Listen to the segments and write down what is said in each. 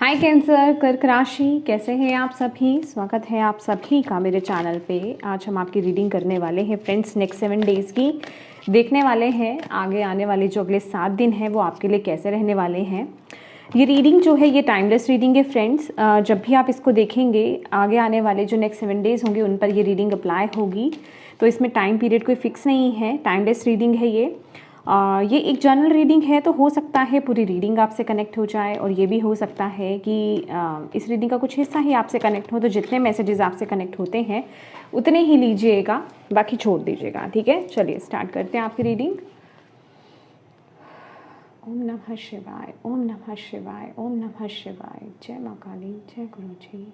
हाय cancer, कर्क राशि, कैसे हैं आप सभी। स्वागत है आप सभी का मेरे चैनल पे। आज हम आपकी रीडिंग करने वाले हैं फ्रेंड्स। नेक्स्ट 7 डेज़ की देखने वाले हैं आगे आने वाले जो अगले 7 दिन हैं वो आपके लिए कैसे रहने वाले हैं। ये रीडिंग जो है ये टाइमलेस रीडिंग है फ्रेंड्स। जब भी आप इसको देखेंगे आगे आने वाले जो नेक्स्ट 7 डेज़ होंगे उन पर ये रीडिंग अप्लाई होगी। तो इसमें टाइम पीरियड कोई फिक्स नहीं है, टाइमलेस रीडिंग है ये एक जनरल रीडिंग है। तो हो सकता है पूरी रीडिंग आपसे कनेक्ट हो जाए और ये भी हो सकता है कि इस रीडिंग का कुछ हिस्सा ही आपसे कनेक्ट हो। तो जितने मैसेजेस आपसे कनेक्ट होते हैं उतने ही लीजिएगा, बाकी छोड़ दीजिएगा। ठीक है, चलिए स्टार्ट करते हैं आपकी रीडिंग। ओम नमः शिवाय, ओम नमः शिवाय, ओम नमः शिवाय। जय माँ काली, जय Guru ji.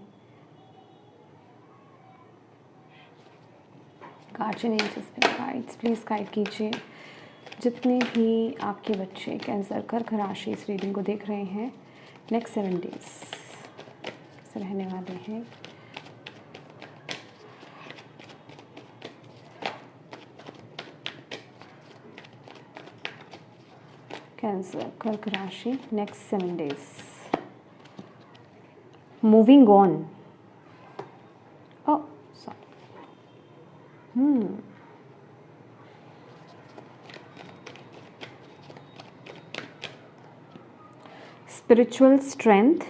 Guardian angels guides please guide कीजिए जितने भी आपके बच्चे कैंसर कर्क राशि इस रीडिंग को देख रहे हैं। नेक्स्ट 7 डेज कैसे रहने वाले हैं। कैंसर कर्क राशि next 7 days. Moving on. Spiritual strength,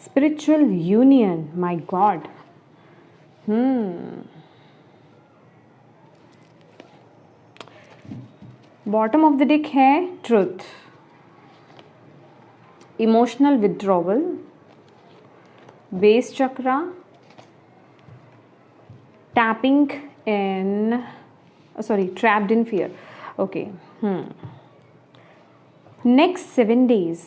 spiritual union, my God. Bottom of the deck है truth, emotional withdrawal, base chakra, tapping in trapped in fear. Okay, next 7 days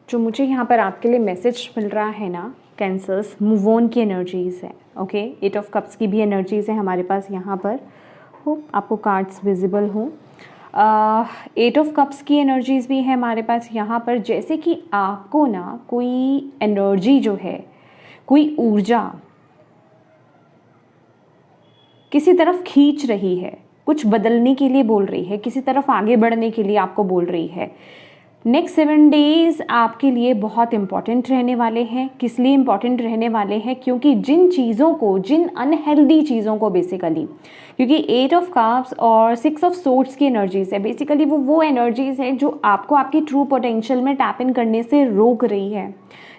जो मुझे यहाँ पर आपके लिए मैसेज मिल रहा है ना कैंसर्स, मूव ऑन की एनर्जीज है। ओके, 8 ऑफ कप्स की भी एनर्जीज है हमारे पास यहाँ पर। होप आपको कार्ड्स विजिबल हो। 8 ऑफ कप्स की एनर्जीज भी है हमारे पास यहाँ पर। जैसे कि आपको ना कोई एनर्जी जो है, कोई ऊर्जा किसी तरफ खींच रही है, कुछ बदलने के लिए बोल रही है, किसी तरफ आगे बढ़ने के लिए आपको बोल रही है। नेक्स्ट 7 डेज आपके लिए बहुत इंपॉर्टेंट रहने वाले हैं। किस लिए इंपॉर्टेंट रहने वाले हैं? क्योंकि जिन चीज़ों को, जिन अनहेल्दी चीज़ों को बेसिकली, क्योंकि 8 ऑफ कप्स और 6 ऑफ सोर्ड्स की एनर्जीज है, बेसिकली वो एनर्जीज है जो आपको आपकी ट्रू पोटेंशियल में टैप इन करने से रोक रही है।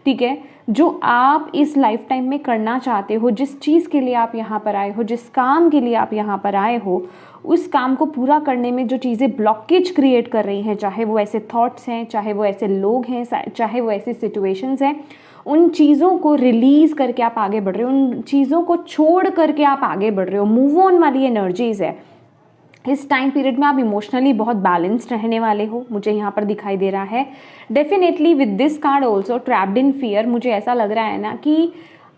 ठीक है, जो आप इस लाइफ टाइम में करना चाहते हो, जिस चीज़ के लिए आप यहाँ पर आए हो, जिस काम के लिए आप यहाँ पर आए हो, उस काम को पूरा करने में जो चीज़ें ब्लॉकेज क्रिएट कर रही हैं, चाहे वो ऐसे थॉट्स हैं, चाहे वो ऐसे लोग हैं, चाहे वो ऐसी सिचुएशंस हैं, उन चीज़ों को रिलीज़ करके आप आगे बढ़ रहे हो, उन चीज़ों को छोड़ करके आप आगे बढ़ रहे हो। मूव ऑन वाली एनर्जीज है। इस टाइम पीरियड में आप इमोशनली बहुत बैलेंस्ड रहने वाले हो, मुझे यहाँ पर दिखाई दे रहा है। Definitely with this card also trapped in fear, मुझे ऐसा लग रहा है ना कि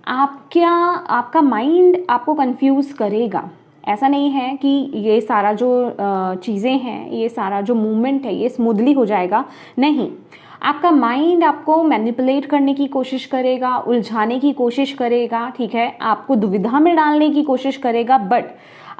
आपका माइंड आपको कंफ्यूज करेगा। ऐसा नहीं है कि ये सारा जो चीज़ें हैं, ये सारा जो मूवमेंट है ये स्मूथली हो जाएगा, नहीं। आपका माइंड आपको मैनिपुलेट करने की कोशिश करेगा, उलझाने की कोशिश करेगा, ठीक है, आपको दुविधा में डालने की कोशिश करेगा। बट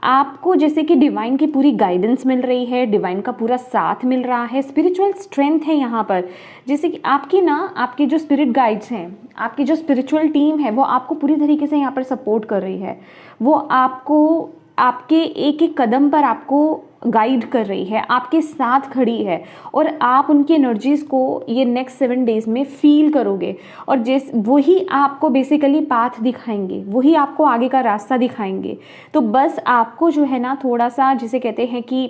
आपको जैसे कि डिवाइन की पूरी गाइडेंस मिल रही है, डिवाइन का पूरा साथ मिल रहा है, स्पिरिचुअल स्ट्रेंथ है यहाँ पर। जैसे कि आपकी जो स्पिरिट गाइड्स हैं, आपकी जो स्पिरिचुअल टीम है, वो आपको पूरी तरीके से यहाँ पर सपोर्ट कर रही है। वो आपको आपके एक एक कदम पर आपको गाइड कर रही है, आपके साथ खड़ी है, और आप उनकी एनर्जीज को ये नेक्स्ट 7 डेज में फील करोगे। और वही आपको बेसिकली पाथ दिखाएंगे, वही आपको आगे का रास्ता दिखाएंगे। तो बस आपको जो है ना थोड़ा सा, जिसे कहते हैं कि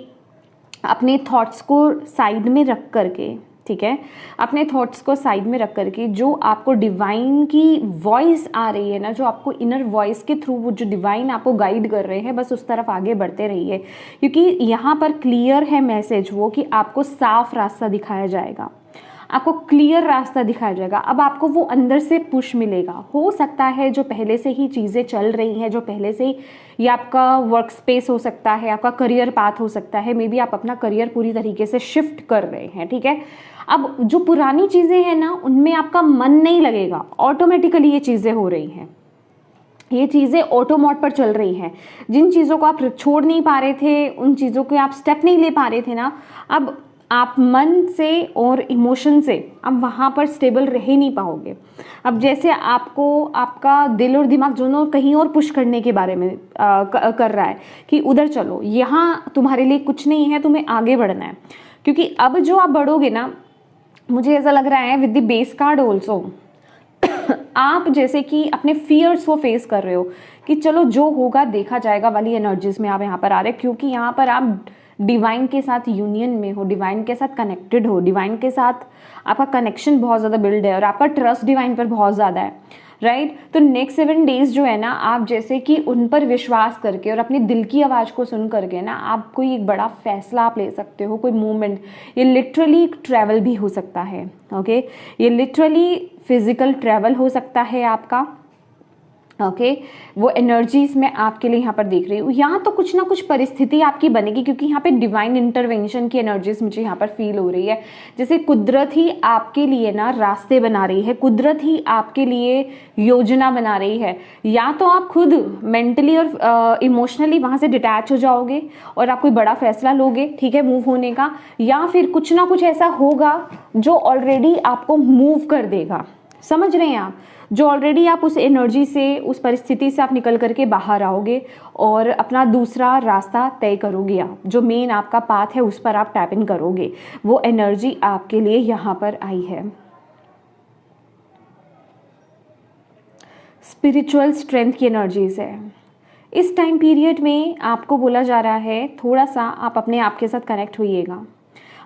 अपने थॉट्स को साइड में रख करके, ठीक है, अपने थॉट्स को साइड में रख करके जो आपको डिवाइन की वॉइस आ रही है ना, जो आपको इनर वॉइस के थ्रू वो जो डिवाइन आपको गाइड कर रहे हैं, बस उस तरफ आगे बढ़ते रहिए। क्योंकि यहाँ पर क्लियर है मैसेज वो कि आपको साफ रास्ता दिखाया जाएगा, आपको क्लियर रास्ता दिखाया जाएगा। अब आपको वो अंदर से पुश मिलेगा। हो सकता है जो पहले से ही चीज़ें चल रही हैं, जो पहले से ही, ये आपका वर्क स्पेस हो सकता है, आपका करियर पाथ हो सकता है, मे बी आप अपना करियर पूरी तरीके से शिफ्ट कर रहे हैं, ठीक है। अब जो पुरानी चीज़ें हैं ना, उनमें आपका मन नहीं लगेगा, ऑटोमेटिकली ये चीज़ें हो रही हैं। ये चीज़ें ऑटो मोड पर चल रही हैं। जिन चीज़ों को आप छोड़ नहीं पा रहे थे, उन चीज़ों के आप स्टेप नहीं ले पा रहे थे ना, अब आप मन से और इमोशन से अब वहाँ पर स्टेबल रह ही नहीं पाओगे। अब जैसे आपको आपका दिल और दिमाग दोनों कहीं और पुश करने के बारे में कर रहा है कि उधर चलो, यहाँ तुम्हारे लिए कुछ नहीं है, तुम्हें आगे बढ़ना है। क्योंकि अब जो आप बढ़ोगे ना, मुझे ऐसा लग रहा है with the base card also, आप जैसे कि अपने फियर्स को फेस कर रहे हो कि चलो जो होगा देखा जाएगा वाली एनर्जीज में आप यहाँ पर आ रहे हैं। क्योंकि यहाँ पर आप डिवाइन के साथ यूनियन में हो, डिवाइन के साथ कनेक्टेड हो, डिवाइन के साथ आपका कनेक्शन बहुत ज़्यादा बिल्ड है और आपका ट्रस्ट डिवाइन पर बहुत ज़्यादा है, राइट। तो नेक्स्ट 7 डेज जो है ना, आप जैसे कि उन पर विश्वास करके और अपने दिल की आवाज़ को सुन करके ना, आप कोई एक बड़ा फैसला आप ले सकते हो, कोई मूवमेंट। ये लिटरली ट्रैवल भी हो सकता है, ओके। ये लिटरली फिजिकल ट्रैवल हो सकता है आपका, ओके। वो एनर्जीज मैं आपके लिए यहाँ पर देख रही हूँ। यहाँ तो कुछ ना कुछ परिस्थिति आपकी बनेगी, क्योंकि यहाँ पे डिवाइन इंटरवेंशन की एनर्जीज मुझे यहाँ पर फील हो रही है। जैसे कुदरत ही आपके लिए ना रास्ते बना रही है, कुदरत ही आपके लिए योजना बना रही है। या तो आप खुद मेंटली और इमोशनली वहाँ से डिटैच हो जाओगे और आप कोई बड़ा फैसला लोगे, ठीक है, मूव होने का, या फिर कुछ ना कुछ ऐसा होगा जो ऑलरेडी आपको मूव कर देगा। समझ रहे हैं आप? जो ऑलरेडी आप उस एनर्जी से, उस परिस्थिति से आप निकल करके बाहर आओगे और अपना दूसरा रास्ता तय करोगे। आप जो मेन आपका पाथ है उस पर आप टैप इन करोगे। वो एनर्जी आपके लिए यहाँ पर आई है। स्पिरिचुअल स्ट्रेंथ की एनर्जीज है। इस टाइम पीरियड में आपको बोला जा रहा है थोड़ा सा आप अपने आप के साथ कनेक्ट होइएगा,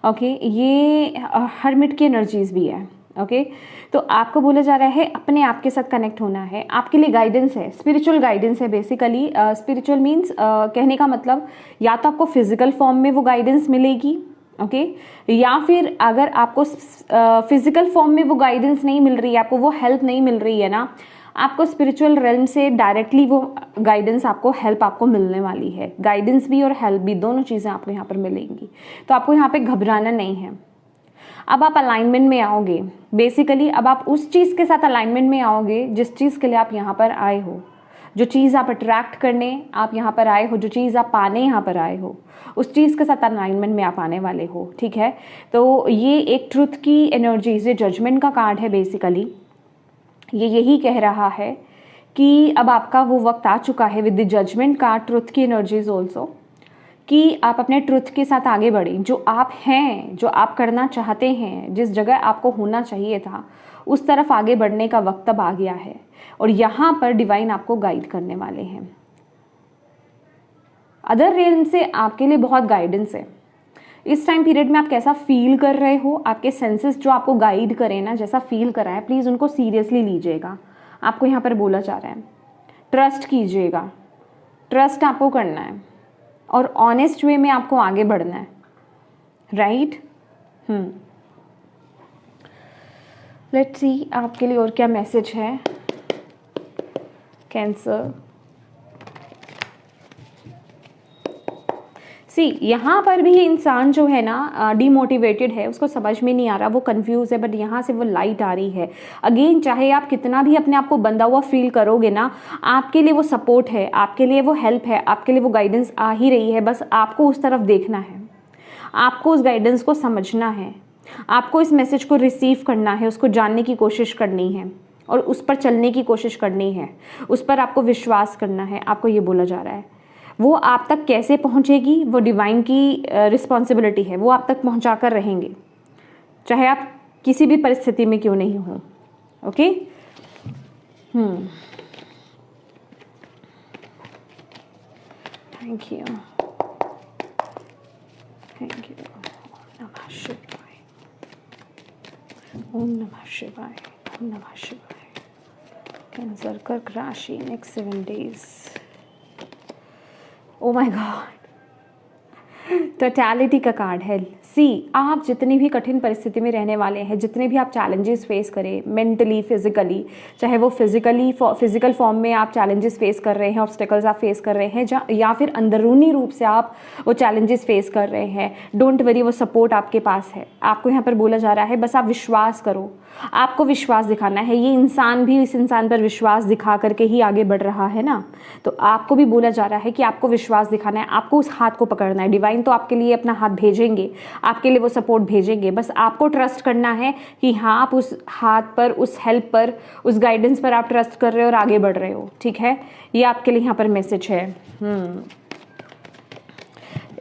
ओके। ये हर्मिट की एनर्जीज भी है, ओके। तो आपको बोला जा रहा है अपने आप के साथ कनेक्ट होना है। आपके लिए गाइडेंस है, स्पिरिचुअल गाइडेंस है बेसिकली। स्पिरिचुअल मीन्स कहने का मतलब या तो आपको फिजिकल फॉर्म में वो गाइडेंस मिलेगी, ओके, या फिर अगर आपको फिजिकल फॉर्म में वो गाइडेंस नहीं मिल रही है, आपको वो हेल्प नहीं मिल रही है ना, आपको स्पिरिचुअल रेल्म से डायरेक्टली वो गाइडेंस, आपको हेल्प आपको मिलने वाली है। गाइडेंस भी और हेल्प भी, दोनों चीज़ें आपको यहाँ पर मिलेंगी। तो आपको यहाँ पे घबराना नहीं है। अब आप अलाइनमेंट में आओगे बेसिकली। अब आप उस चीज़ के साथ अलाइनमेंट में आओगे जिस चीज़ के लिए आप यहाँ पर आए हो, जो चीज़ आप अट्रैक्ट करने आप यहाँ पर आए हो, जो चीज़ आप पाने यहाँ पर आए हो, उस चीज़ के साथ अलाइनमेंट में आप आने वाले हो, ठीक है। तो ये एक ट्रुथ की एनर्जी, ये जजमेंट का कार्ड है बेसिकली। ये यही कह रहा है कि अब आपका वो वक्त आ चुका है with the judgement card, truth की एनर्जीज ऑल्सो, कि आप अपने ट्रुथ के साथ आगे बढ़ें। जो आप हैं, जो आप करना चाहते हैं, जिस जगह आपको होना चाहिए था, उस तरफ आगे बढ़ने का वक्त अब आ गया है और यहाँ पर डिवाइन आपको गाइड करने वाले हैं। अदर रेल्म से आपके लिए बहुत गाइडेंस है। इस टाइम पीरियड में आप कैसा फील कर रहे हो, आपके सेंसेस जो आपको गाइड करें ना, जैसा फील कराएं, प्लीज़ उनको सीरियसली लीजिएगा। आपको यहाँ पर बोला जा रहा है ट्रस्ट कीजिएगा, ट्रस्ट आपको करना है और ऑनेस्ट वे में आपको आगे बढ़ना है, राइट। लेट्स सी आपके लिए और क्या मैसेज है कैंसर। सी यहाँ पर भी इंसान जो है ना डीमोटिवेटेड है, उसको समझ में नहीं आ रहा, वो कंफ्यूज है, बट यहाँ से वो लाइट आ रही है। अगेन, चाहे आप कितना भी अपने आप को बंधा हुआ फील करोगे ना, आपके लिए वो सपोर्ट है, आपके लिए वो हेल्प है, आपके लिए वो गाइडेंस आ ही रही है। बस आपको उस तरफ देखना है, आपको उस गाइडेंस को समझना है, आपको इस मैसेज को रिसीव करना है, उसको जानने की कोशिश करनी है और उस पर चलने की कोशिश करनी है, उस पर आपको विश्वास करना है। आपको ये बोला जा रहा है। वो आप तक कैसे पहुंचेगी, वो डिवाइन की रिस्पॉन्सिबिलिटी है, वो आप तक पहुंचा कर रहेंगे, चाहे आप किसी भी परिस्थिति में क्यों नहीं हो, okay. Thank you, thank you. नमः शिवाय, ओम नमः शिवाय, ओम नमः शिवाय। कैंसर, कर्क राशि, next 7 days। Oh my God, totality का कार्ड है। सी, आप जितनी भी कठिन परिस्थिति में रहने वाले हैं, जितने भी आप चैलेंजेस फेस करें मेंटली, फिजिकली, चाहे वो फिजिकल फॉर्म में आप चैलेंजेस फेस कर रहे हैं, ऑब्स्टेकल्स आप फेस कर रहे हैं, या फिर अंदरूनी रूप से आप वो चैलेंजेस फेस कर रहे हैं, डोंट वरी, वो सपोर्ट आपके पास है। आपको यहाँ पर बोला जा रहा है बस आप विश्वास करो, आपको विश्वास दिखाना है। ये इंसान भी इस इंसान पर विश्वास दिखा करके ही आगे बढ़ रहा है ना, तो आपको भी बोला जा रहा है कि आपको विश्वास दिखाना है, आपको उस हाथ को पकड़ना है। डिवाइन तो आपके लिए अपना हाथ भेजेंगे, आपके लिए वो सपोर्ट भेजेंगे, बस आपको ट्रस्ट करना है कि हाँ, आप उस हाथ पर, उस हेल्प पर, उस गाइडेंस पर आप ट्रस्ट कर रहे हो और आगे बढ़ रहे हो। ठीक है, ये आपके लिए यहाँ पर मैसेज है।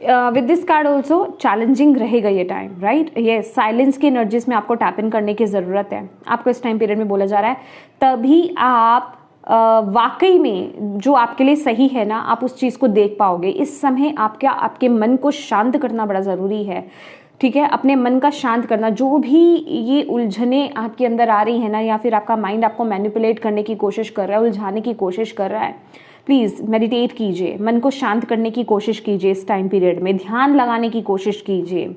With this card also challenging रहेगा ये टाइम, राइट? यस, साइलेंस की एनर्जीज में आपको टैप इन करने की ज़रूरत है। आपको इस टाइम पीरियड में बोला जा रहा है, तभी आप वाकई में जो आपके लिए सही है ना, आप उस चीज़ को देख पाओगे। इस समय आपके मन को शांत करना बड़ा ज़रूरी है। ठीक है, अपने मन का शांत करना, जो भी ये उलझने आपके अंदर आ रही है ना, या फिर आपका माइंड आपको मैनिपुलेट करने की कोशिश कर रहा है, उलझाने की कोशिश कर रहा है, प्लीज़ मेडिटेट कीजिए, मन को शांत करने की कोशिश कीजिए। इस टाइम पीरियड में ध्यान लगाने की कोशिश कीजिए।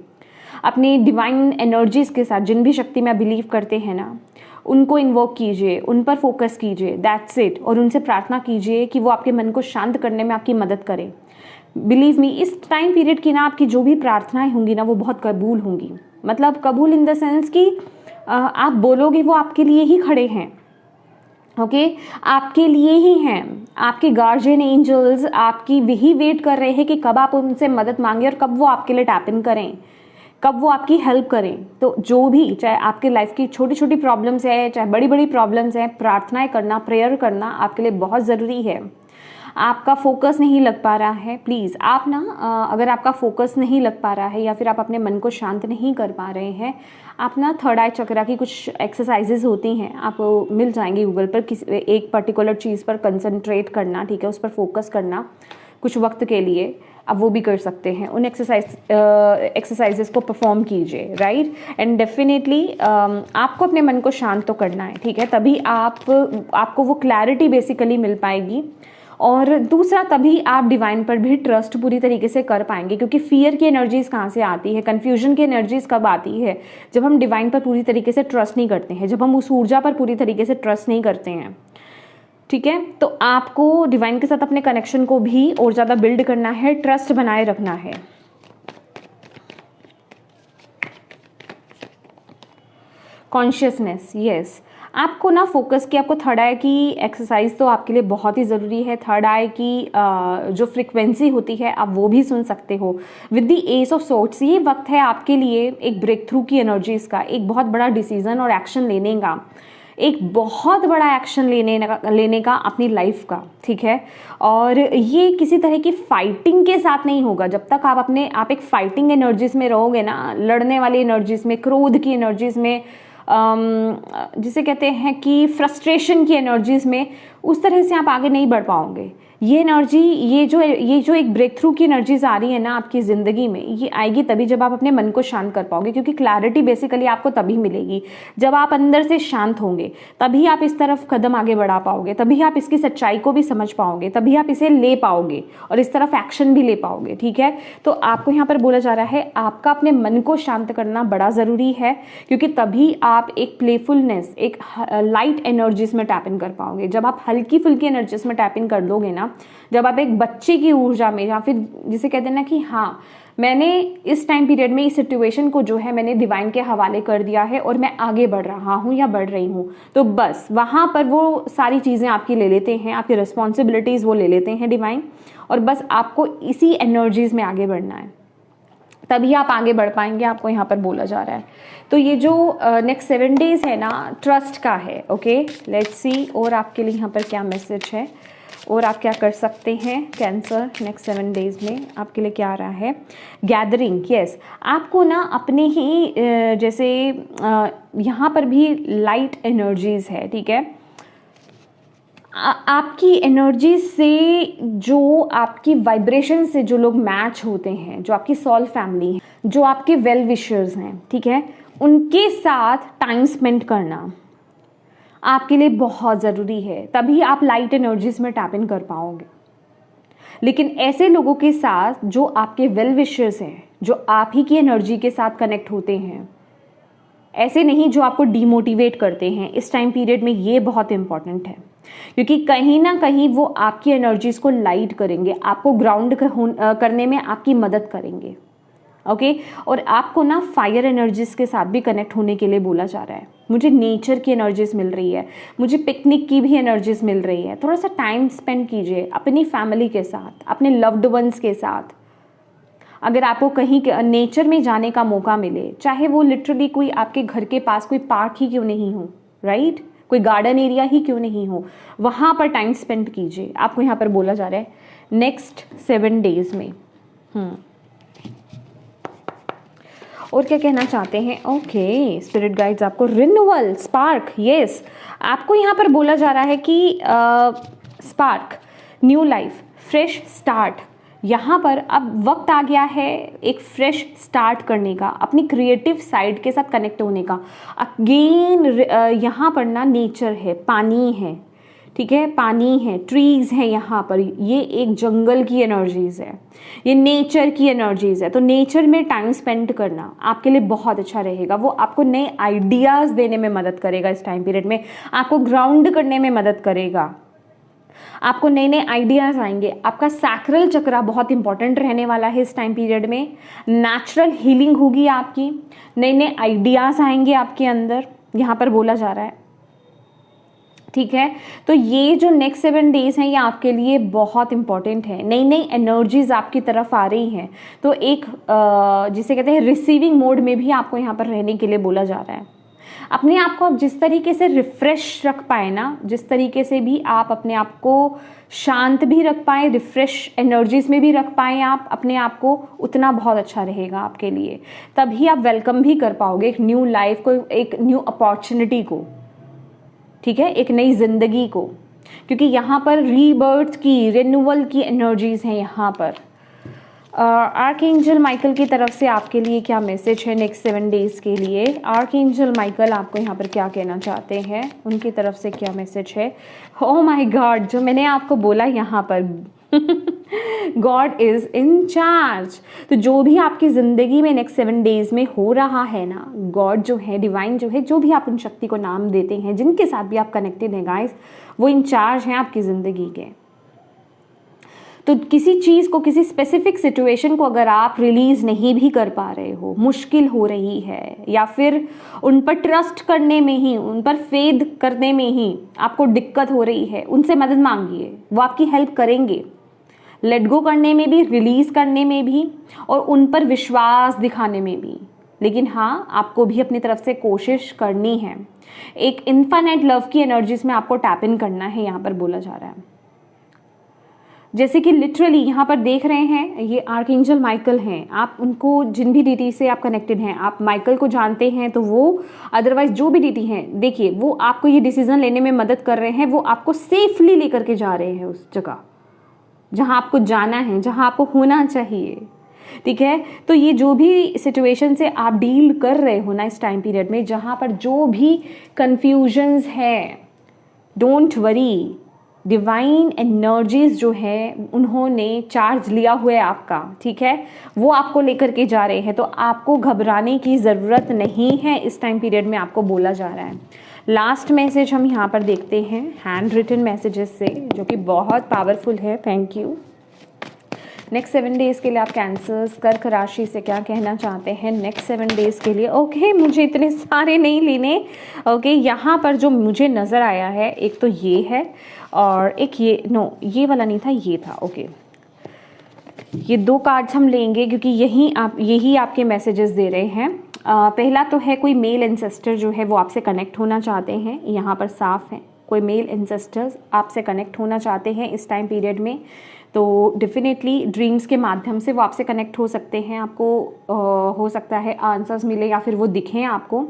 अपनी डिवाइन एनर्जीज के साथ, जिन भी शक्ति में आप बिलीव करते हैं ना, उनको इन्वोक कीजिए, उन पर फोकस कीजिए, दैट्स इट। और उनसे प्रार्थना कीजिए कि वो आपके मन को शांत करने में आपकी मदद करें। बिलीव मी, इस टाइम पीरियड की ना आपकी जो भी प्रार्थनाएं होंगी ना, वो बहुत कबूल होंगी। मतलब कबूल इन द सेंस कि आप बोलोगे, वो आपके लिए ही खड़े हैं। ओके, आपके लिए ही हैं। आपके गार्जियन एंजल्स आपकी वही वेट कर रहे हैं कि कब आप उनसे मदद मांगे और कब वो आपके लिए टैप इन करें, कब वो आपकी हेल्प करें। तो जो भी, चाहे आपके लाइफ की छोटी छोटी प्रॉब्लम्स है, चाहे बड़ी बड़ी प्रॉब्लम्स हैं, प्रार्थनाएं करना, प्रेयर करना आपके लिए बहुत ज़रूरी है। आपका फोकस नहीं लग पा रहा है, प्लीज़ आप ना, अगर आपका फोकस नहीं लग पा रहा है या फिर आप अपने मन को शांत नहीं कर पा रहे हैं, आप ना थर्ड आई चक्रा की कुछ एक्सरसाइजेज होती हैं, आप मिल जाएंगी गूगल पर। किसी एक पर्टिकुलर चीज़ पर कंसंट्रेट करना, ठीक है, उस पर फोकस करना कुछ वक्त के लिए, आप वो भी कर सकते हैं। उन एक्सरसाइजेस को परफॉर्म कीजिए, राइट? एंड डेफिनेटली आपको अपने मन को शांत तो करना है, ठीक है, तभी आपको वो क्लैरिटी बेसिकली मिल पाएगी। और दूसरा, तभी आप डिवाइन पर भी ट्रस्ट पूरी तरीके से कर पाएंगे। क्योंकि फियर की एनर्जीज कहाँ से आती है, कन्फ्यूजन की एनर्जीज कब आती है? जब हम डिवाइन पर पूरी तरीके से ट्रस्ट नहीं करते हैं, जब हम उस ऊर्जा पर पूरी तरीके से ट्रस्ट नहीं करते हैं। ठीक है, तो आपको डिवाइन के साथ अपने कनेक्शन को भी और ज़्यादा बिल्ड करना है, ट्रस्ट बनाए रखना है। कॉन्शियसनेस, यस, आपको ना फोकस की, आपको थर्ड आई की एक्सरसाइज तो आपके लिए बहुत ही ज़रूरी है। थर्ड आई की जो फ्रिक्वेंसी होती है, आप वो भी सुन सकते हो। With the S of sorts, ये वक्त है आपके लिए एक ब्रेक थ्रू की एनर्जीज का, एक बहुत बड़ा डिसीजन और एक्शन लेने का, एक बहुत बड़ा एक्शन लेने का अपनी लाइफ का, ठीक है। और ये किसी तरह की फाइटिंग के साथ नहीं होगा। जब तक आप एक फाइटिंग एनर्जीज में रहोगे ना, लड़ने वाली एनर्जीज में, क्रोध की एनर्जीज में, जिसे कहते हैं कि फ्रस्ट्रेशन की एनर्जीज में, उस तरह से आप आगे नहीं बढ़ पाओगे। ये एनर्जी, ये जो एक ब्रेक थ्रू की एनर्जीज आ रही है ना आपकी ज़िंदगी में, ये आएगी तभी जब आप अपने मन को शांत कर पाओगे। क्योंकि क्लैरिटी बेसिकली आपको तभी मिलेगी जब आप अंदर से शांत होंगे, तभी आप इस तरफ कदम आगे बढ़ा पाओगे, तभी आप इसकी सच्चाई को भी समझ पाओगे, तभी आप इसे ले पाओगे और इस तरफ एक्शन भी ले पाओगे, ठीक है। तो आपको यहाँ पर बोला जा रहा है, आपका अपने मन को शांत करना बड़ा ज़रूरी है, क्योंकि तभी आप एक प्लेफुलनेस, एक लाइट एनर्जीज में टैप इन कर पाओगे। जब आप हल्की फुल्की एनर्जीज में टैप इन कर दोगे ना, जब आप एक बच्चे की ऊर्जा में, या फिर जिसे कहते हैं ना कि हाँ, मैंने इस टाइम पीरियड में इस सिचुएशन को जो है मैंने डिवाइन के हवाले कर दिया है और मैं आगे बढ़ रहा हूँ या बढ़ रही हूँ, तो बस वहाँ पर वो सारी चीज़ें आपकी ले लेते हैं, आपकी रिस्पॉन्सिबिलिटीज़ वो ले लेते हैं डिवाइन, और बस आपको इसी एनर्जीज में आगे बढ़ना है, तभी आप आगे बढ़ पाएंगे। आपको यहाँ पर बोला जा रहा है। तो ये जो नेक्स्ट 7 डेज है ना, ट्रस्ट का है। ओके, लेट्स सी और आपके लिए यहाँ पर क्या मैसेज है और आप क्या कर सकते हैं। कैंसर, नेक्स्ट 7 डेज में आपके लिए क्या आ रहा है। गैदरिंग, यस, आपको ना अपने ही जैसे यहाँ पर भी लाइट एनर्जीज है, ठीक है। आपकी एनर्जी से, जो आपकी वाइब्रेशन से जो लोग मैच होते हैं, जो आपकी सोल फैमिली है, जो आपके वेल विशर्स हैं, ठीक है, उनके साथ टाइम स्पेंड करना आपके लिए बहुत ज़रूरी है। तभी आप लाइट एनर्जीज में टैप इन कर पाओगे। लेकिन ऐसे लोगों के साथ जो आपके वेल विशर्स हैं, जो आप ही की एनर्जी के साथ कनेक्ट होते हैं, ऐसे नहीं जो आपको डीमोटिवेट करते हैं, इस टाइम पीरियड में ये बहुत इंपॉर्टेंट है, क्योंकि कहीं ना कहीं वो आपकी एनर्जीज को लाइट करेंगे, आपको ग्राउंड करने में आपकी मदद करेंगे। ओके और आपको ना फायर एनर्जीज के साथ भी कनेक्ट होने के लिए बोला जा रहा है। मुझे नेचर की एनर्जीज मिल रही है, मुझे पिकनिक की भी एनर्जीज मिल रही है। थोड़ा सा टाइम स्पेंड कीजिए अपनी फैमिली के साथ, अपने लव्ड वंस के साथ। अगर आपको कहीं नेचर में जाने का मौका मिले, चाहे वो लिटरली कोई आपके घर के पास कोई पार्क ही क्यों नहीं हो, राइट, कोई गार्डन एरिया ही क्यों नहीं हो, वहाँ पर टाइम स्पेंड कीजिए। आपको यहाँ पर बोला जा रहा है नेक्स्ट 7 डेज में। और क्या कहना चाहते हैं? ओके स्पिरिट गाइड्स आपको रिन्यूअल, स्पार्क, यस आपको यहाँ पर बोला जा रहा है कि spark, new life, fresh start. यहाँ पर अब वक्त आ गया है एक फ्रेश स्टार्ट करने का, अपनी क्रिएटिव साइड के साथ कनेक्ट होने का। अगेन यहाँ पर ना नेचर है, पानी है, ठीक है, पानी है, ट्रीज है यहाँ पर, ये एक जंगल की एनर्जीज है, ये नेचर की एनर्जीज है। तो नेचर में टाइम स्पेंड करना आपके लिए बहुत अच्छा रहेगा। वो आपको नए आइडियाज देने में मदद करेगा, इस टाइम पीरियड में आपको ग्राउंड करने में मदद करेगा, आपको नए नए आइडियाज आएंगे। आपका सैक्रल चक्रा बहुत इंपॉर्टेंट रहने वाला है इस टाइम पीरियड में। नेचुरल हीलिंग होगी आपकी, नए नए आइडियाज आएंगे आपके अंदर, यहाँ पर बोला जा रहा है, ठीक है। तो ये जो नेक्स्ट 7 डेज हैं ये आपके लिए बहुत इंपॉर्टेंट है। नई नई एनर्जीज आपकी तरफ आ रही हैं, तो एक जिसे कहते हैं रिसीविंग मोड में भी आपको यहाँ पर रहने के लिए बोला जा रहा है। अपने आप को आप जिस तरीके से रिफ्रेश रख पाए ना, जिस तरीके से भी आप अपने आप को शांत भी रख पाए, रिफ्रेश एनर्जीज में भी रख पाए आप अपने आप को, उतना बहुत अच्छा रहेगा आपके लिए। तभी आप वेलकम भी कर पाओगे एक न्यू लाइफ को, एक न्यू अपॉर्चुनिटी को, ठीक है, एक नई जिंदगी को, क्योंकि यहाँ पर रीबर्थ की, रिन्यूअल की एनर्जीज हैं यहाँ पर। आर्कएंजल माइकल की तरफ से आपके लिए क्या मैसेज है नेक्स्ट 7 डेज के लिए? आर्कएंजल माइकल आपको यहाँ पर क्या कहना चाहते हैं, उनकी तरफ से क्या मैसेज है? ओह माय गॉड, जो मैंने आपको बोला यहाँ पर गॉड इज इन चार्ज। तो जो भी आपकी जिंदगी में नेक्स्ट 7 डेज में हो रहा है ना, गॉड जो है, डिवाइन जो है, जो भी आप उन शक्ति को नाम देते हैं, जिनके साथ भी आप कनेक्टेड हैं गाइस, वो इन चार्ज हैं आपकी जिंदगी के। तो किसी चीज़ को, किसी स्पेसिफिक सिचुएशन को अगर आप रिलीज नहीं भी कर पा रहे हो, मुश्किल हो रही है, या फिर उन पर ट्रस्ट करने में ही, उन पर फेथ करने में ही आपको दिक्कत हो रही है, उनसे मदद मांगिए, वो आपकी हेल्प करेंगे, लेट गो करने में भी, रिलीज करने में भी, और उन पर विश्वास दिखाने में भी। लेकिन हाँ, आपको भी अपनी तरफ से कोशिश करनी है। एक इनफाइनाइट लव की एनर्जीज में आपको टैप इन करना है, यहाँ पर बोला जा रहा है। जैसे कि लिटरली यहाँ पर देख रहे हैं, ये आर्कएंजल माइकल हैं। आप उनको, जिन भी डीटी से आप कनेक्टेड हैं, आप माइकल को जानते हैं तो वो, अदरवाइज जो भी डीटी हैं, देखिए वो आपको ये डिसीजन लेने में मदद कर रहे हैं। वो आपको सेफली लेकर के जा रहे हैं उस जगह जहाँ आपको जाना है, जहाँ आपको होना चाहिए, ठीक है। तो ये जो भी सिचुएशन से आप डील कर रहे हो ना इस टाइम पीरियड में, जहाँ पर जो भी कन्फ्यूजन्स है, डोंट वरी, डिवाइन एनर्जीज जो है उन्होंने चार्ज लिया हुआ है आपका, ठीक है, वो आपको लेकर के जा रहे हैं। तो आपको घबराने की ज़रूरत नहीं है इस टाइम पीरियड में, आपको बोला जा रहा है। लास्ट मैसेज हम यहाँ पर देखते हैं हैंड रिटन मैसेजेस से, जो कि बहुत पावरफुल है। Thank you. नेक्स्ट 7 डेज के लिए आप कैंसर्स, कर्क राशि से क्या कहना चाहते हैं नेक्स्ट 7 डेज के लिए? ओके मुझे इतने सारे नहीं लेने। ओके यहाँ पर जो मुझे नज़र आया है, एक तो ये है और एक ये, नो ये वाला नहीं था, ये था। ओके ये 2 कार्ड्स हम लेंगे क्योंकि यही आपके मैसेजेस दे रहे हैं। पहला तो है कोई मेल एंसेस्टर जो है वो आपसे कनेक्ट होना चाहते हैं, यहाँ पर साफ है, कोई मेल एंसेस्टर्स आपसे कनेक्ट होना चाहते हैं इस टाइम पीरियड में। तो डेफिनेटली ड्रीम्स के माध्यम से वो आपसे कनेक्ट हो सकते हैं, आपको हो सकता है आंसर्स मिले या फिर वो दिखें आपको।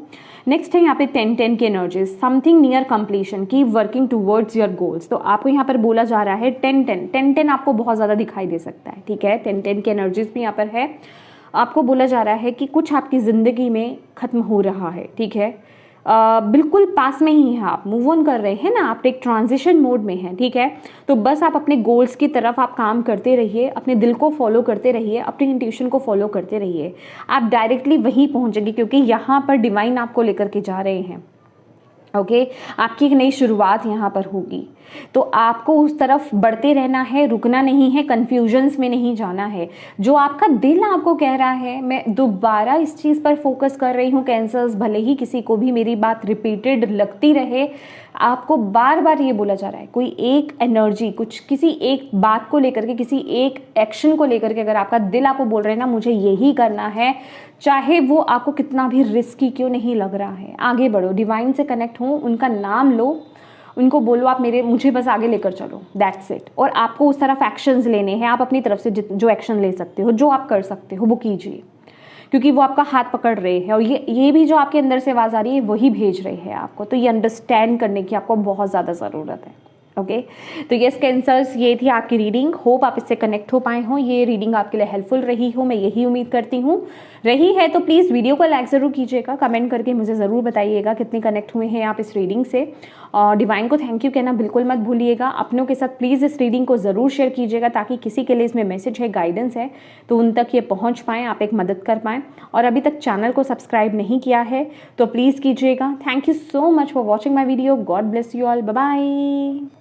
नेक्स्ट है यहाँ पे 10-10 की energies, something near completion, keep working towards your goals. तो आपको यहाँ पर बोला जा रहा है 10-10 आपको बहुत ज़्यादा दिखाई दे सकता है, ठीक है। 10-10 की एनर्जीज भी यहाँ पर है। आपको बोला जा रहा है कि कुछ आपकी ज़िंदगी में ख़त्म हो रहा है, ठीक है। बिल्कुल पास में ही हैं, आप मूव ऑन कर रहे हैं ना, आप एक ट्रांजिशन मोड में हैं, ठीक है। तो बस आप अपने गोल्स की तरफ आप काम करते रहिए, अपने दिल को फॉलो करते रहिए, अपनी इंट्यूशन को फॉलो करते रहिए, आप डायरेक्टली वहीं पहुंचेंगे, क्योंकि यहाँ पर डिवाइन आपको लेकर के जा रहे हैं। ओके, आपकी एक नई शुरुआत यहाँ पर होगी, तो आपको उस तरफ बढ़ते रहना है, रुकना नहीं है, कंफ्यूजन्स में नहीं जाना है। जो आपका दिल आपको कह रहा है, मैं दोबारा इस चीज़ पर फोकस कर रही हूँ कैंसर्स, भले ही किसी को भी मेरी बात रिपीटेड लगती रहे, आपको बार बार ये बोला जा रहा है, कोई एक एनर्जी, कुछ किसी एक बात को लेकर के, किसी एक एक्शन को लेकर के अगर आपका दिल आपको बोल रहे हैं ना मुझे यही करना है, चाहे वो आपको कितना भी रिस्की क्यों नहीं लग रहा है, आगे बढ़ो, डिवाइन से कनेक्ट हो, उनका नाम लो, उनको बोलो आप मुझे बस आगे लेकर चलो, दैट्स इट। और आपको उस तरफ एक्शंस लेने हैं, आप अपनी तरफ से जो एक्शन ले सकते हो, जो आप कर सकते हो वो कीजिए, क्योंकि वो आपका हाथ पकड़ रहे हैं, और ये भी जो आपके अंदर से आवाज़ आ रही है वही भेज रहे हैं आपको। तो ये अंडरस्टैंड करने की आपको बहुत ज़्यादा ज़रूरत है। ओके, तो यस कैंसर्स, ये थी आपकी रीडिंग। होप आप इससे कनेक्ट हो पाए हो, ये रीडिंग आपके लिए हेल्पफुल रही हो, मैं यही उम्मीद करती हूँ। रही है तो प्लीज़ वीडियो को लाइक ज़रूर कीजिएगा, कमेंट करके मुझे ज़रूर बताइएगा कितने कनेक्ट हुए हैं आप इस रीडिंग से। और डिवाइन को थैंक यू कहना बिल्कुल मत भूलिएगा। अपनों के साथ प्लीज़ इस रीडिंग को ज़रूर शेयर कीजिएगा, ताकि किसी के लिए इसमें मैसेज है, गाइडेंस है, तो उन तक ये पहुँच पाएँ, आप एक मदद कर पाएँ। और अभी तक चैनल को सब्सक्राइब नहीं किया है तो प्लीज़ कीजिएगा। Thank you so much for watching my video. God bless you all, bye bye.